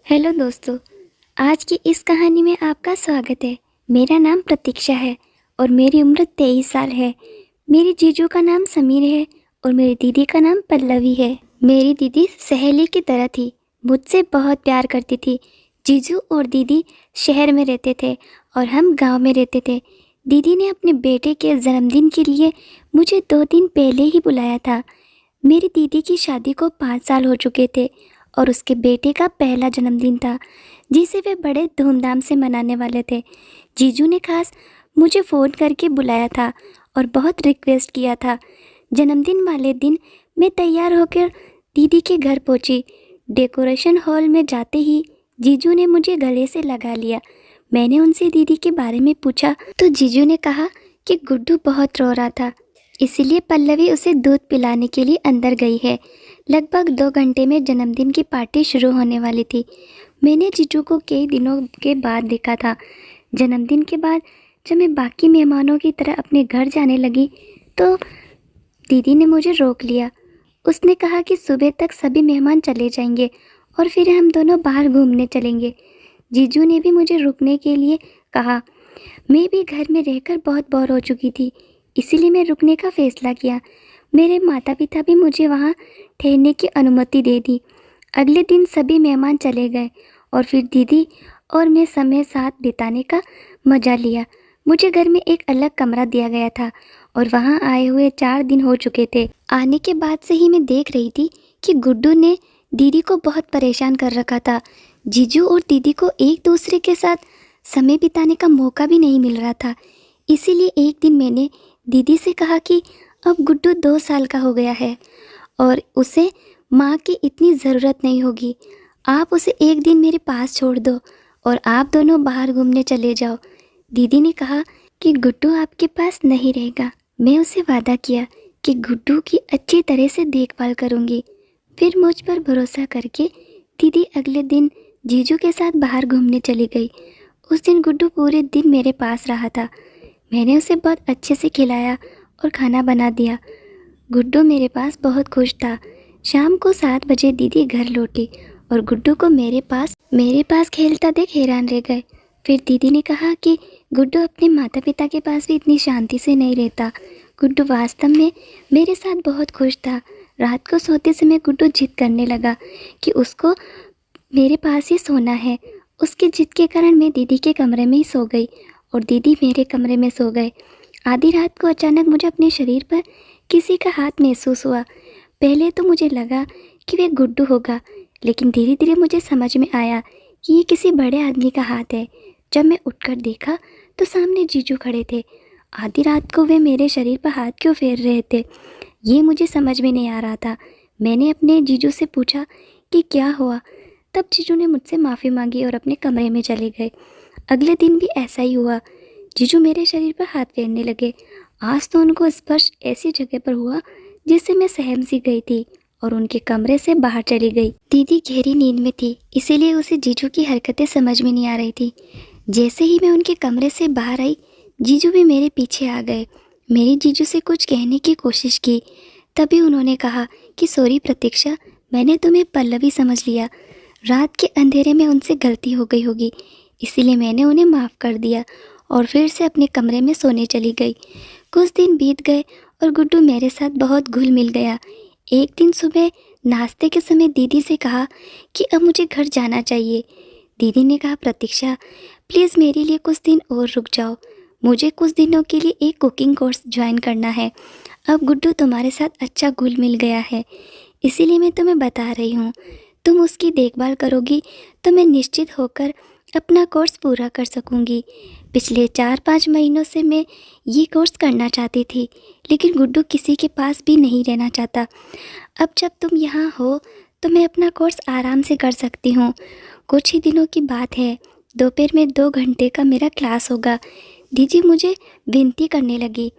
Hello दोस्तों, आज की इस कहानी में आपका स्वागत है। मेरा नाम प्रतीक्षा है और मेरी उम्र 23 साल है। मेरी जीजू का नाम समीर है और मेरी दीदी का नाम पल्लवी है। मेरी दीदी सहेली की तरह थी, मुझसे बहुत प्यार करती थी। जीजू और दीदी शहर में रहते थे और हम गांव में रहते थे। दीदी ने अपने बेटे के जन्मदिन के लिए मुझे 2 दिन पहले ही बुलाया था। मेरी दीदी की शादी को 5 साल हो चुके थे और उसके बेटे का पहला जन्मदिन था जिसे वे बड़े धूमधाम से मनाने वाले थे। जीजू ने खास मुझे फ़ोन करके बुलाया था और बहुत रिक्वेस्ट किया था। जन्मदिन वाले दिन मैं तैयार होकर दीदी के घर पहुंची। डेकोरेशन हॉल में जाते ही जीजू ने मुझे गले से लगा लिया। मैंने उनसे दीदी के बारे में पूछा तो जीजू ने कहा कि गुड्डू बहुत रो रहा था, इसीलिए पल्लवी उसे दूध पिलाने के लिए अंदर गई है। लगभग 2 घंटे में जन्मदिन की पार्टी शुरू होने वाली थी। मैंने जीजू को कई दिनों के बाद देखा था। जन्मदिन के बाद जब मैं बाकी मेहमानों की तरह अपने घर जाने लगी तो दीदी ने मुझे रोक लिया। उसने कहा कि सुबह तक सभी मेहमान चले जाएंगे और फिर हम दोनों बाहर घूमने चलेंगे। जीजू ने भी मुझे रुकने के लिए कहा। मैं भी घर में रहकर बहुत बोर हो चुकी थी, इसीलिए मैं रुकने का फ़ैसला किया। मेरे माता पिता भी मुझे वहाँ ठहरने की अनुमति दे दी। अगले दिन सभी मेहमान चले गए और फिर दीदी और मैं समय साथ बिताने का मज़ा लिया। मुझे घर में एक अलग कमरा दिया गया था और वहाँ आए हुए 4 दिन हो चुके थे। आने के बाद से ही मैं देख रही थी कि गुड्डू ने दीदी को बहुत परेशान कर रखा था। जीजू और दीदी को एक दूसरे के साथ समय बिताने का मौका भी नहीं मिल रहा था। इसीलिए एक दिन मैंने दीदी से कहा कि अब गुड्डू 2 साल का हो गया है और उसे माँ की इतनी ज़रूरत नहीं होगी। आप उसे एक दिन मेरे पास छोड़ दो और आप दोनों बाहर घूमने चले जाओ। दीदी ने कहा कि गुड्डू आपके पास नहीं रहेगा। मैं उसे वादा किया कि गुड्डू की अच्छी तरह से देखभाल करूँगी। फिर मुझ पर भरोसा करके दीदी अगले दिन जीजू के साथ बाहर घूमने चली गई। उस दिन गुड्डू पूरे दिन मेरे पास रहा था। मैंने उसे बहुत अच्छे से खिलाया और खाना बना दिया। गुड्डू मेरे पास बहुत खुश था। शाम को 7 बजे दीदी घर लौटी और गुड्डू को मेरे पास खेलता देख हैरान रह गए। फिर दीदी ने कहा कि गुड्डू अपने माता पिता के पास भी इतनी शांति से नहीं रहता। गुड्डू वास्तव में मेरे साथ बहुत खुश था। रात को सोते समय गुड्डू जिद करने लगा कि उसको मेरे पास ही सोना है। उसकी जिद के कारण मैं दीदी के कमरे में ही सो गई और दीदी मेरे कमरे में सो गए। आधी रात को अचानक मुझे अपने शरीर पर किसी का हाथ महसूस हुआ। पहले तो मुझे लगा कि वह गुड्डू होगा, लेकिन धीरे धीरे मुझे समझ में आया कि ये किसी बड़े आदमी का हाथ है। जब मैं उठकर देखा तो सामने जीजू खड़े थे। आधी रात को वे मेरे शरीर पर हाथ क्यों फेर रहे थे, ये मुझे समझ में नहीं आ रहा था। मैंने अपने जीजू से पूछा कि क्या हुआ। तब जीजू ने मुझसे माफ़ी मांगी और अपने कमरे में चले गए। अगले दिन भी ऐसा ही हुआ। जीजू मेरे शरीर पर हाथ फेरने लगे। आज तो उनको स्पर्श ऐसी जगह पर हुआ जिससे मैं सहम सी गई थी और उनके कमरे से बाहर चली गई। दीदी गहरी नींद में थी, इसीलिए उसे जीजू की हरकतें समझ में नहीं आ रही थी। जैसे ही मैं उनके कमरे से बाहर आई, जीजू भी मेरे पीछे आ गए। मेरी जीजू से कुछ कहने की कोशिश की, तभी उन्होंने कहा कि सॉरी प्रतीक्षा, मैंने तुम्हें पल्लवी समझ लिया। रात के अंधेरे में उनसे गलती हो गई होगी, इसीलिए मैंने उन्हें माफ़ कर दिया और फिर से अपने कमरे में सोने चली गई। कुछ दिन बीत गए और गुड्डू मेरे साथ बहुत घुल मिल गया। एक दिन सुबह नाश्ते के समय दीदी से कहा कि अब मुझे घर जाना चाहिए। दीदी ने कहा प्रतीक्षा, प्लीज़ मेरे लिए कुछ दिन और रुक जाओ। मुझे कुछ दिनों के लिए एक कुकिंग कोर्स ज्वाइन करना है। अब गुड्डू तुम्हारे साथ अच्छा घुल मिल गया है, इसीलिए मैं तुम्हें बता रही हूँ। तुम उसकी देखभाल करोगी तो मैं निश्चित होकर अपना कोर्स पूरा कर सकूँगी। पिछले 4-5 महीनों से मैं ये कोर्स करना चाहती थी, लेकिन गुड्डू किसी के पास भी नहीं रहना चाहता। अब जब तुम यहाँ हो तो मैं अपना कोर्स आराम से कर सकती हूँ। कुछ ही दिनों की बात है, दोपहर में 2 घंटे का मेरा क्लास होगा। दीदी मुझे विनती करने लगी।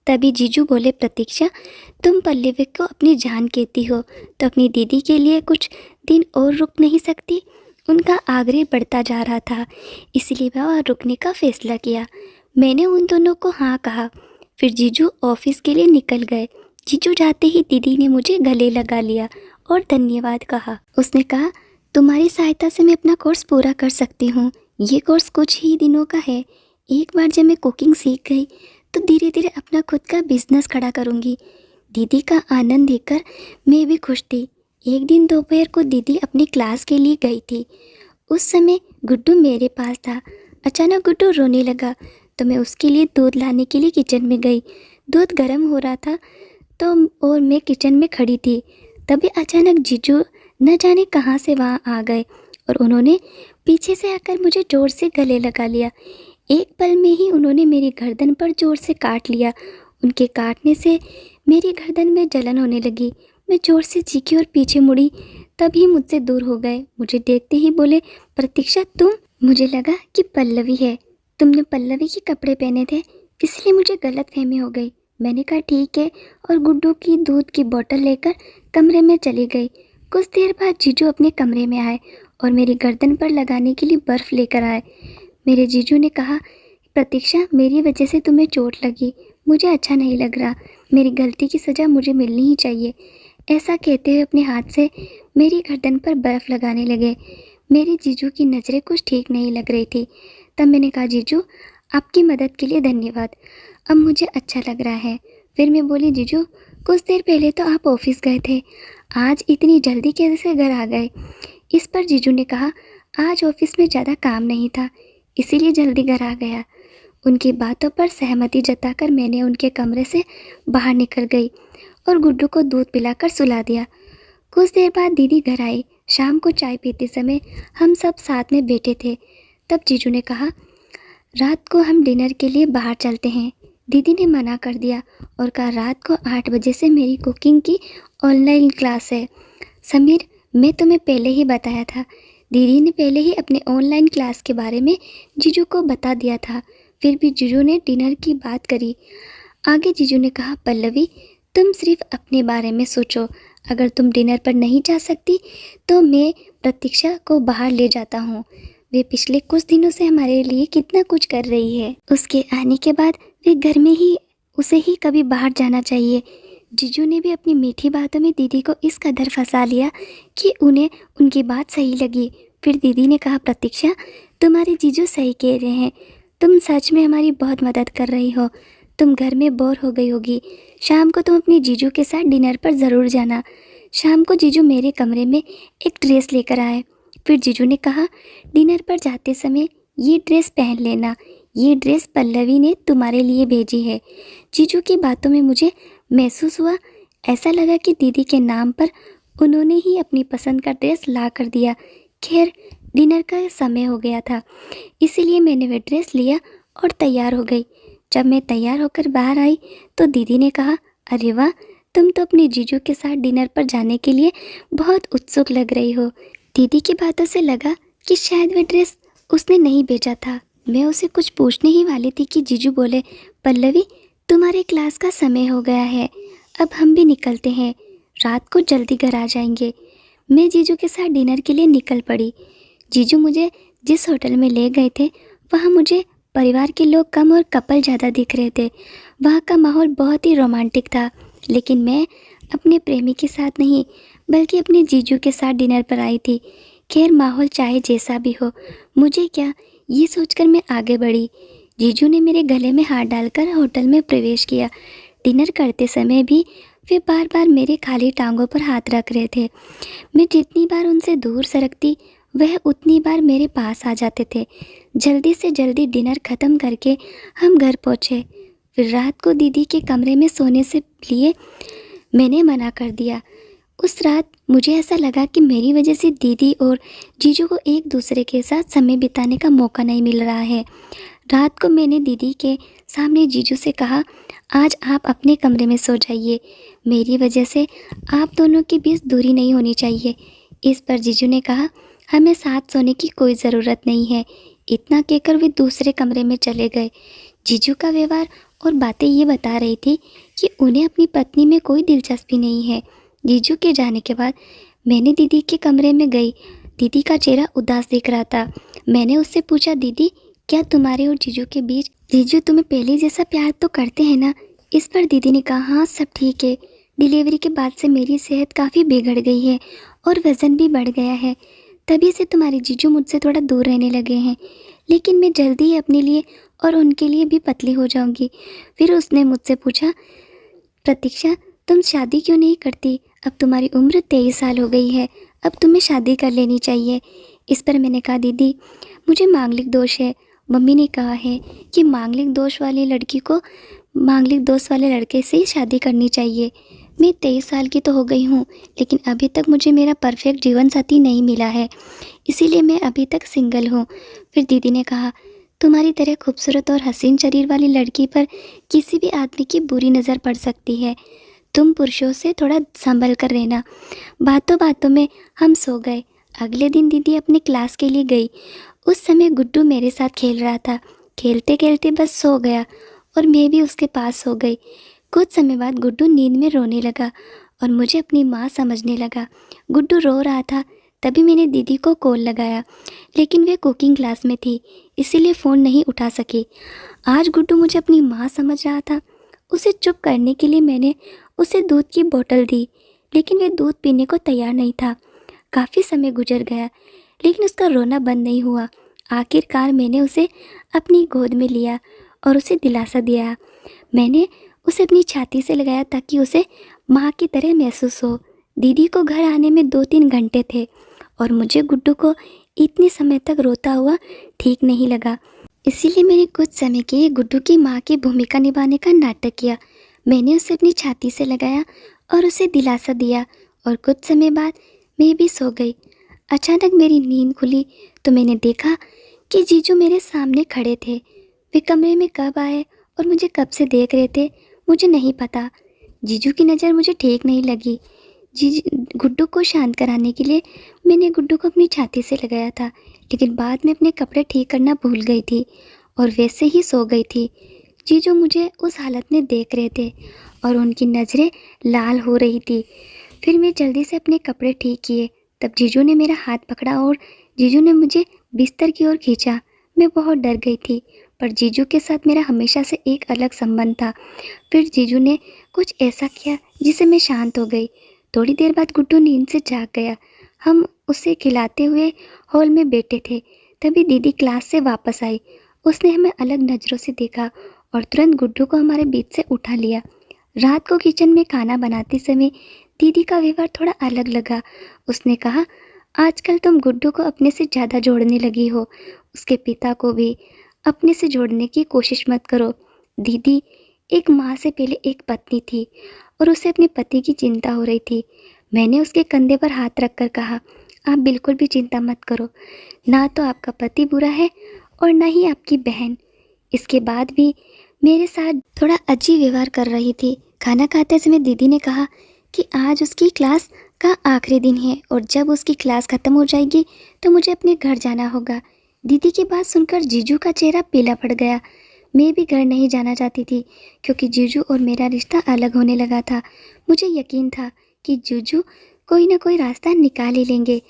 तभी जीजू बोले प्रतीक्षा, तुम पल्लवी को अपनी जान कहती हो तो अपनी दीदी के लिए कुछ दिन और रुक नहीं सकती। उनका आग्रह बढ़ता जा रहा था, इसलिए वह रुकने का फैसला किया। मैंने उन दोनों को हाँ कहा। फिर जीजू ऑफिस के लिए निकल गए। जीजू जाते ही दीदी ने मुझे गले लगा लिया और धन्यवाद कहा। उसने कहा, तुम्हारी सहायता से मैं अपना कोर्स पूरा कर सकती हूँ। ये कोर्स कुछ ही दिनों का है। एक बार जब मैं कुकिंग सीख गई तो धीरे धीरे अपना खुद का बिजनेस खड़ा करूँगी। दीदी का आनंद देखकर मैं भी खुश थी। एक दिन दोपहर को दीदी अपनी क्लास के लिए गई थी। उस समय गुड्डू मेरे पास था। अचानक गुड्डू रोने लगा तो मैं उसके लिए दूध लाने के लिए किचन में गई। दूध गर्म हो रहा था तो और मैं किचन में खड़ी थी। तभी अचानक जीजू न जाने कहाँ से वहाँ आ गए और उन्होंने पीछे से आकर मुझे ज़ोर से गले लगा लिया। एक पल में ही उन्होंने मेरी गर्दन पर ज़ोर से काट लिया। उनके काटने से मेरी गर्दन में जलन होने लगी। मैं ज़ोर से चीखी और पीछे मुड़ी, तभी मुझसे दूर हो गए। मुझे देखते ही बोले, प्रतीक्षा तुम? मुझे लगा कि पल्लवी है। तुमने पल्लवी के कपड़े पहने थे, इसलिए मुझे गलतफहमी हो गई। मैंने कहा ठीक है और गुड्डू की दूध की बोतल लेकर कमरे में चली गई। कुछ देर बाद जीजू अपने कमरे में आए और मेरी गर्दन पर लगाने के लिए बर्फ़ लेकर आए। मेरे जीजू ने कहा, प्रतीक्षा मेरी वजह से तुम्हें चोट लगी, मुझे अच्छा नहीं लग रहा। मेरी गलती की सज़ा मुझे मिलनी ही चाहिए। ऐसा कहते हुए अपने हाथ से मेरी गर्दन पर बर्फ़ लगाने लगे। मेरे जीजू की नज़रें कुछ ठीक नहीं लग रही थी। तब मैंने कहा, जीजू आपकी मदद के लिए धन्यवाद, अब मुझे अच्छा लग रहा है। फिर मैं बोली, जीजू कुछ देर पहले तो आप ऑफिस गए थे, आज इतनी जल्दी कैसे घर आ गए? इस पर जीजू ने कहा, आज ऑफिस में ज़्यादा काम नहीं था, इसीलिए जल्दी घर आ गया। उनकी बातों पर सहमति जताकर मैंने उनके कमरे से बाहर निकल गई और गुड्डू को दूध पिलाकर सुला दिया। कुछ देर बाद दीदी घर आई। शाम को चाय पीते समय हम सब साथ में बैठे थे। तब जीजू ने कहा, रात को हम डिनर के लिए बाहर चलते हैं। दीदी ने मना कर दिया और कहा, रात को 8 बजे से मेरी कुकिंग की ऑनलाइन क्लास है। समीर, मैं तुम्हें पहले ही बताया था। दीदी ने पहले ही अपने ऑनलाइन क्लास के बारे में जीजू को बता दिया था, फिर भी जीजू ने डिनर की बात करी। आगे जीजू ने कहा, पल्लवी तुम सिर्फ अपने बारे में सोचो, अगर तुम डिनर पर नहीं जा सकती तो मैं प्रतीक्षा को बाहर ले जाता हूँ। वे पिछले कुछ दिनों से हमारे लिए कितना कुछ कर रही है। उसके आने के बाद वे घर में ही उसे ही कभी बाहर जाना चाहिए। जीजू ने भी अपनी मीठी बातों में दीदी को इस कदर फंसा लिया कि उन्हें उनकी बात सही लगी। फिर दीदी ने कहा, प्रतीक्षा तुम्हारे जीजू सही कह रहे हैं, तुम सच में हमारी बहुत मदद कर रही हो। तुम घर में बोर हो गई होगी, शाम को तुम अपने जीजू के साथ डिनर पर ज़रूर जाना। शाम को जीजू मेरे कमरे में एक ड्रेस लेकर आए। फिर जीजू ने कहा, डिनर पर जाते समय ये ड्रेस पहन लेना, ये ड्रेस पल्लवी ने तुम्हारे लिए भेजी है। जीजू की बातों में मुझे महसूस हुआ, ऐसा लगा कि दीदी के नाम पर उन्होंने ही अपनी पसंद का ड्रेस ला कर दिया। खैर डिनर का समय हो गया था, इसीलिए मैंने वह ड्रेस लिया और तैयार हो गई। जब मैं तैयार होकर बाहर आई तो दीदी ने कहा, अरे वाह, तुम तो अपने जीजू के साथ डिनर पर जाने के लिए बहुत उत्सुक लग रही हो। दीदी की बातों से लगा कि शायद वह ड्रेस उसने नहीं भेजा था। मैं उसे कुछ पूछने ही वाली थी कि जीजू बोले, पल्लवी तुम्हारे क्लास का समय हो गया है, अब हम भी निकलते हैं, रात को जल्दी घर आ जाएंगे। मैं जीजू के साथ डिनर के लिए निकल पड़ी। जीजू मुझे जिस होटल में ले गए थे वहाँ मुझे परिवार के लोग कम और कपल ज़्यादा दिख रहे थे। वहाँ का माहौल बहुत ही रोमांटिक था, लेकिन मैं अपने प्रेमी के साथ नहीं बल्कि अपने जीजू के साथ डिनर पर आई थी। खैर माहौल चाहे जैसा भी हो, मुझे क्या, ये सोचकर मैं आगे बढ़ी। जीजू ने मेरे गले में हाथ डालकर होटल में प्रवेश किया। डिनर करते समय भी वे बार बार मेरे खाली टांगों पर हाथ रख रहे थे। मैं जितनी बार उनसे दूर सरकती वह उतनी बार मेरे पास आ जाते थे। जल्दी से जल्दी डिनर ख़त्म करके हम घर पहुँचे। फिर रात को दीदी के कमरे में सोने से लिए मैंने मना कर दिया। उस रात मुझे ऐसा लगा कि मेरी वजह से दीदी और जीजू को एक दूसरे के साथ समय बिताने का मौका नहीं मिल रहा है। रात को मैंने दीदी के सामने जीजू से कहा, आज आप अपने कमरे में सो जाइए, मेरी वजह से आप दोनों के बीच दूरी नहीं होनी चाहिए। इस पर जीजू ने कहा, हमें साथ सोने की कोई ज़रूरत नहीं है। इतना कहकर वे दूसरे कमरे में चले गए। जीजू का व्यवहार और बातें ये बता रही थी कि उन्हें अपनी पत्नी में कोई दिलचस्पी नहीं है। जीजू के जाने के बाद मैंने दीदी के कमरे में गई। दीदी का चेहरा उदास दिख रहा था। मैंने उससे पूछा, दीदी क्या तुम्हारे और जीजू के बीच, जीजू तुम्हें पहले जैसा प्यार तो करते हैं ना? इस पर दीदी ने कहा, हाँ सब ठीक है, डिलीवरी के बाद से मेरी सेहत काफ़ी बिगड़ गई है और वज़न भी बढ़ गया है। तभी से तुम्हारे जीजू मुझसे थोड़ा दूर रहने लगे हैं, लेकिन मैं जल्दी ही अपने लिए और उनके लिए भी पतली हो जाऊंगी। फिर उसने मुझसे पूछा, प्रतीक्षा तुम शादी क्यों नहीं करती? अब तुम्हारी उम्र 23 साल हो गई है, अब तुम्हें शादी कर लेनी चाहिए। इस पर मैंने कहा, दीदी मुझे मांगलिक दोष है। मम्मी ने कहा है कि मांगलिक दोष वाली लड़की को मांगलिक दोष वाले लड़के से ही शादी करनी चाहिए। मैं 23 साल की तो हो गई हूँ, लेकिन अभी तक मुझे मेरा परफेक्ट जीवन साथी नहीं मिला है, इसीलिए मैं अभी तक सिंगल हूँ। फिर दीदी ने कहा, तुम्हारी तरह खूबसूरत और हसीन शरीर वाली लड़की पर किसी भी आदमी की बुरी नज़र पड़ सकती है। तुम पुरुषों से थोड़ा संभल कर रहना। बातों बातों में हम सो गए। अगले दिन दीदी अपने क्लास के लिए गई। उस समय गुड्डू मेरे साथ खेल रहा था। खेलते खेलते बस सो गया और मैं भी उसके पास सो गई। कुछ समय बाद गुड्डू नींद में रोने लगा और मुझे अपनी माँ समझने लगा। गुड्डू रो रहा था, तभी मैंने दीदी को कॉल लगाया, लेकिन वे कुकिंग क्लास में थी, इसीलिए फ़ोन नहीं उठा सकी। आज गुड्डू मुझे अपनी माँ समझ रहा था। उसे चुप करने के लिए मैंने उसे दूध की बोतल दी, लेकिन वह दूध पीने को तैयार नहीं था। काफ़ी समय गुजर गया, लेकिन उसका रोना बंद नहीं हुआ। आखिरकार मैंने उसे अपनी गोद में लिया और उसे दिलासा दिया। मैंने उसे अपनी छाती से लगाया ताकि उसे माँ की तरह महसूस हो। दीदी को घर आने में 2-3 घंटे थे और मुझे गुड्डू को इतने समय तक रोता हुआ ठीक नहीं लगा। इसीलिए मैंने कुछ समय के लिए गुड्डू की माँ की भूमिका निभाने का नाटक किया। मैंने उसे अपनी छाती से लगाया और उसे दिलासा दिया और कुछ समय बाद मैं भी सो गई। अचानक मेरी नींद खुली तो मैंने देखा कि जीजू मेरे सामने खड़े थे। वे कमरे में कब आए और मुझे कब से देख रहे थे मुझे नहीं पता। जीजू की नज़र मुझे ठीक नहीं लगी। गुड्डू को शांत कराने के लिए मैंने गुड्डू को अपनी छाती से लगाया था, लेकिन बाद में अपने कपड़े ठीक करना भूल गई थी और वैसे ही सो गई थी। जीजू मुझे उस हालत में देख रहे थे और उनकी नज़रें लाल हो रही थी। फिर मैं जल्दी से अपने कपड़े ठीक किए। तब जीजू ने मेरा हाथ पकड़ा और जीजू ने मुझे बिस्तर की ओर खींचा। मैं बहुत डर गई थी, पर जीजू के साथ मेरा हमेशा से एक अलग संबंध था। फिर जीजू ने कुछ ऐसा किया जिससे मैं शांत हो गई। थोड़ी देर बाद गुड्डू नींद से जाग गया। हम उसे खिलाते हुए हॉल में बैठे थे, तभी दीदी क्लास से वापस आई। उसने हमें अलग नज़रों से देखा और तुरंत गुड्डू को हमारे बीच से उठा लिया। रात को किचन में खाना बनाते समय दीदी का व्यवहार थोड़ा अलग लगा। उसने कहा, आजकल तुम गुड्डू को अपने से ज़्यादा जोड़ने लगी हो, उसके पिता को भी अपने से जोड़ने की कोशिश मत करो। दीदी एक माँ से पहले एक पत्नी थी और उसे अपने पति की चिंता हो रही थी। मैंने उसके कंधे पर हाथ रखकर कहा, आप बिल्कुल भी चिंता मत करो, ना तो आपका पति बुरा है और ना ही आपकी बहन। इसके बाद भी मेरे साथ थोड़ा अजीब व्यवहार कर रही थी। खाना खाते समय दीदी ने कहा कि आज उसकी क्लास का आखिरी दिन है और जब उसकी क्लास ख़त्म हो जाएगी तो मुझे अपने घर जाना होगा। दीदी की बात सुनकर जीजू का चेहरा पीला पड़ गया। मैं भी घर नहीं जाना चाहती थी क्योंकि जीजू और मेरा रिश्ता अलग होने लगा था। मुझे यकीन था कि जीजू कोई ना कोई रास्ता निकाल ही लेंगे,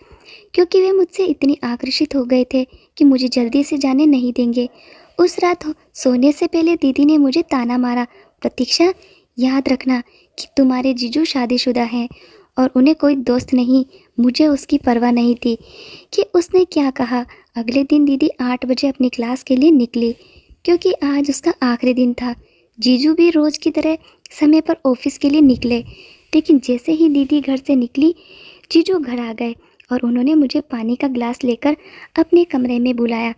क्योंकि वे मुझसे इतनी आकर्षित हो गए थे कि मुझे जल्दी से जाने नहीं देंगे। उस रात सोने से पहले दीदी ने मुझे ताना मारा, प्रतीक्षा याद रखना कि तुम्हारे जीजू शादीशुदा हैं और उन्हें कोई दोस्त नहीं। मुझे उसकी परवाह नहीं थी कि उसने क्या कहा। अगले दिन दीदी 8 बजे अपनी क्लास के लिए निकली क्योंकि आज उसका आखिरी दिन था। जीजू भी रोज़ की तरह समय पर ऑफिस के लिए निकले, लेकिन जैसे ही दीदी घर से निकली जीजू घर आ गए और उन्होंने मुझे पानी का गिलास लेकर अपने कमरे में बुलाया।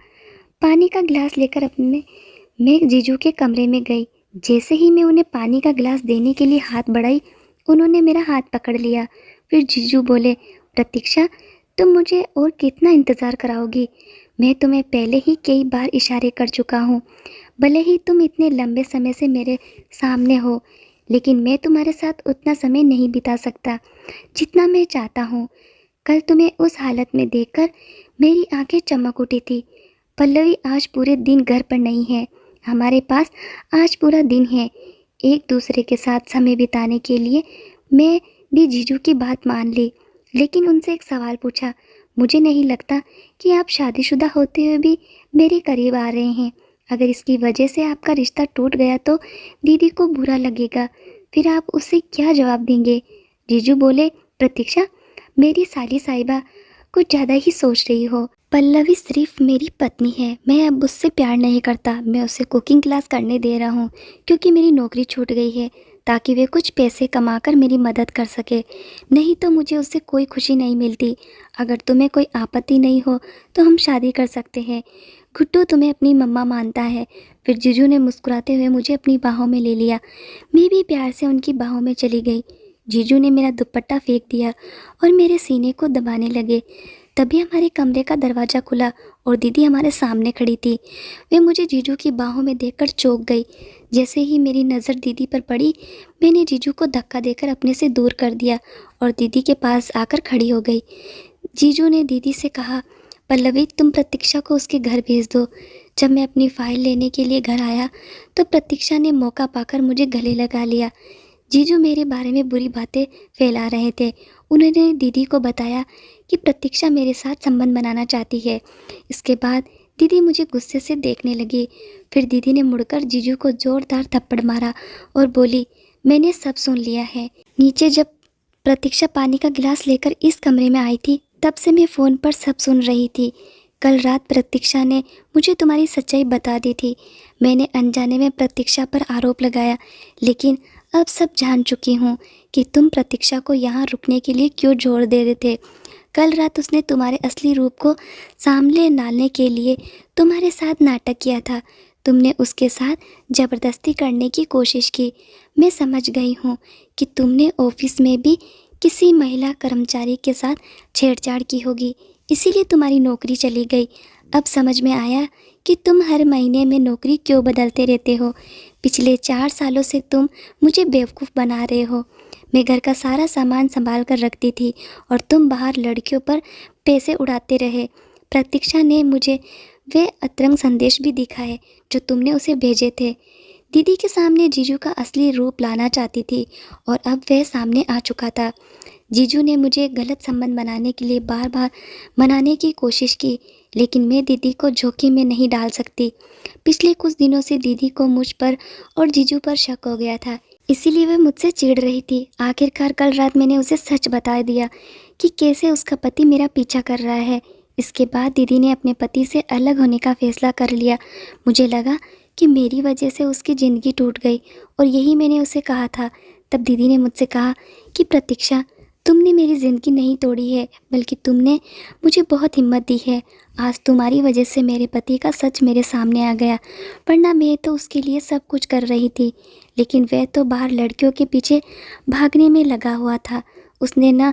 पानी का गिलास लेकर मैं जीजू के कमरे में गई। जैसे ही मैं उन्हें पानी का गिलास देने के लिए हाथ बढ़ाई, उन्होंने मेरा हाथ पकड़ लिया। फिर जीजू बोले, प्रतीक्षा तुम मुझे और कितना इंतज़ार कराओगी? मैं तुम्हें पहले ही कई बार इशारे कर चुका हूँ। भले ही तुम इतने लंबे समय से मेरे सामने हो, लेकिन मैं तुम्हारे साथ उतना समय नहीं बिता सकता जितना मैं चाहता हूँ। कल तुम्हें उस हालत में देखकर मेरी आंखें चमक उठी थी। पल्लवी आज पूरे दिन घर पर नहीं है। हमारे पास आज पूरा दिन है एक दूसरे के साथ समय बिताने के लिए। मैं भी जीजू की बात मान ली, लेकिन उनसे एक सवाल पूछा। मुझे नहीं लगता कि आप शादीशुदा होते हुए भी मेरे करीब आ रहे हैं। अगर इसकी वजह से आपका रिश्ता टूट गया तो दीदी को बुरा लगेगा। फिर आप उससे क्या जवाब देंगे? जीजू बोले, प्रतीक्षा मेरी साली साहिबा, कुछ ज़्यादा ही सोच रही हो। पल्लवी सिर्फ मेरी पत्नी है, मैं अब उससे प्यार नहीं करता। मैं उसे कुकिंग क्लास करने दे रहा हूँ क्योंकि मेरी नौकरी छूट गई है, ताकि वे कुछ पैसे कमाकर मेरी मदद कर सके। नहीं तो मुझे उससे कोई खुशी नहीं मिलती। अगर तुम्हें कोई आपत्ति नहीं हो तो हम शादी कर सकते हैं। गुड्डू तुम्हें अपनी मम्मा मानता है। फिर जीजू ने मुस्कुराते हुए मुझे अपनी बाहों में ले लिया। मैं भी प्यार से उनकी बाहों में चली गई। जीजू ने मेरा दुपट्टा फेंक दिया और मेरे सीने को दबाने लगे। तभी हमारे कमरे का दरवाज़ा खुला और दीदी हमारे सामने खड़ी थी। वे मुझे जीजू की बाहों में देखकर चौंक गई। जैसे ही मेरी नज़र दीदी पर पड़ी, मैंने जीजू को धक्का देकर अपने से दूर कर दिया और दीदी के पास आकर खड़ी हो गई। जीजू ने दीदी से कहा, पल्लवी तुम प्रतीक्षा को उसके घर भेज दो। जब मैं अपनी फ़ाइल लेने के लिए घर आया तो प्रतीक्षा ने मौका पाकर मुझे गले लगा लिया। जीजू मेरे बारे में बुरी बातें फैला रहे थे। उन्होंने दीदी को बताया कि प्रतीक्षा मेरे साथ संबंध बनाना चाहती है। इसके बाद दीदी मुझे गुस्से से देखने लगी। फिर दीदी ने मुड़कर जीजू को ज़ोरदार थप्पड़ मारा और बोली, मैंने सब सुन लिया है। नीचे जब प्रतीक्षा पानी का गिलास लेकर इस कमरे में आई थी, तब से मैं फ़ोन पर सब सुन रही थी। कल रात प्रतीक्षा ने मुझे तुम्हारी सच्चाई बता दी थी। मैंने अनजाने में प्रतीक्षा पर आरोप लगाया, लेकिन अब सब जान चुकी हूँ कि तुम प्रतीक्षा को यहाँ रुकने के लिए क्यों जोर दे रहे थे। कल रात उसने तुम्हारे असली रूप को सामने लाने के लिए तुम्हारे साथ नाटक किया था। तुमने उसके साथ ज़बरदस्ती करने की कोशिश की। मैं समझ गई हूँ कि तुमने ऑफिस में भी किसी महिला कर्मचारी के साथ छेड़छाड़ की होगी, इसीलिए तुम्हारी नौकरी चली गई। अब समझ में आया कि तुम हर महीने में नौकरी क्यों बदलते रहते हो। पिछले 4 सालों से तुम मुझे बेवकूफ़ बना रहे हो। मैं घर का सारा सामान संभाल कर रखती थी और तुम बाहर लड़कियों पर पैसे उड़ाते रहे। प्रतीक्षा ने मुझे वे अतरंग संदेश भी दिखाए जो तुमने उसे भेजे थे। दीदी के सामने जीजू का असली रूप लाना चाहती थी और अब वह सामने आ चुका था। जीजू ने मुझे गलत संबंध बनाने के लिए बार बार मनाने की कोशिश की, लेकिन मैं दीदी को जोखिम में नहीं डाल सकती। पिछले कुछ दिनों से दीदी को मुझ पर और जीजू पर शक हो गया था, इसीलिए वह मुझसे चिढ़ रही थी। आखिरकार कल रात मैंने उसे सच बता दिया कि कैसे उसका पति मेरा पीछा कर रहा है। इसके बाद दीदी ने अपने पति से अलग होने का फैसला कर लिया। मुझे लगा कि मेरी वजह से उसकी ज़िंदगी टूट गई और यही मैंने उसे कहा था। तब दीदी ने मुझसे कहा कि प्रतीक्षा, तुमने मेरी ज़िंदगी नहीं तोड़ी है, बल्कि तुमने मुझे बहुत हिम्मत दी है। आज तुम्हारी वजह से मेरे पति का सच मेरे सामने आ गया, वरना मैं तो उसके लिए सब कुछ कर रही थी, लेकिन वह तो बाहर लड़कियों के पीछे भागने में लगा हुआ था। उसने न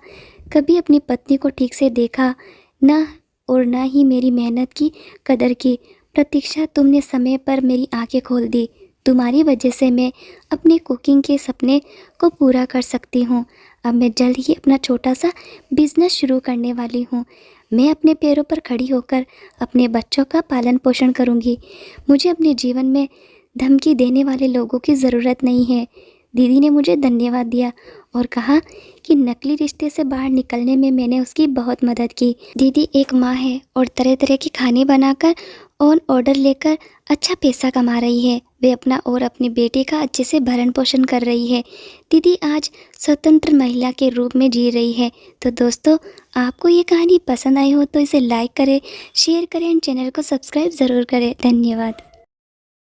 कभी अपनी पत्नी को ठीक से देखा न ही मेरी मेहनत की कदर की। प्रतीक्षा, तुमने समय पर मेरी आंखें खोल दी। तुम्हारी वजह से मैं अपने कुकिंग के सपने को पूरा कर सकती हूँ। अब मैं जल्द ही अपना छोटा सा बिजनेस शुरू करने वाली हूँ। मैं अपने पैरों पर खड़ी होकर अपने बच्चों का पालन पोषण करूँगी। मुझे अपने जीवन में धमकी देने वाले लोगों की ज़रूरत नहीं है। दीदी ने मुझे धन्यवाद दिया और कहा कि नकली रिश्ते से बाहर निकलने में मैंने उसकी बहुत मदद की। दीदी एक माँ है और तरह तरह के खाने बनाकर ऑन ऑर्डर लेकर अच्छा पैसा कमा रही है। वे अपना और अपने बेटे का अच्छे से भरण पोषण कर रही है। दीदी आज स्वतंत्र महिला के रूप में जी रही है। तो दोस्तों, आपको ये कहानी पसंद आई हो तो इसे लाइक करें, शेयर करें और चैनल को सब्सक्राइब ज़रूर करें। धन्यवाद।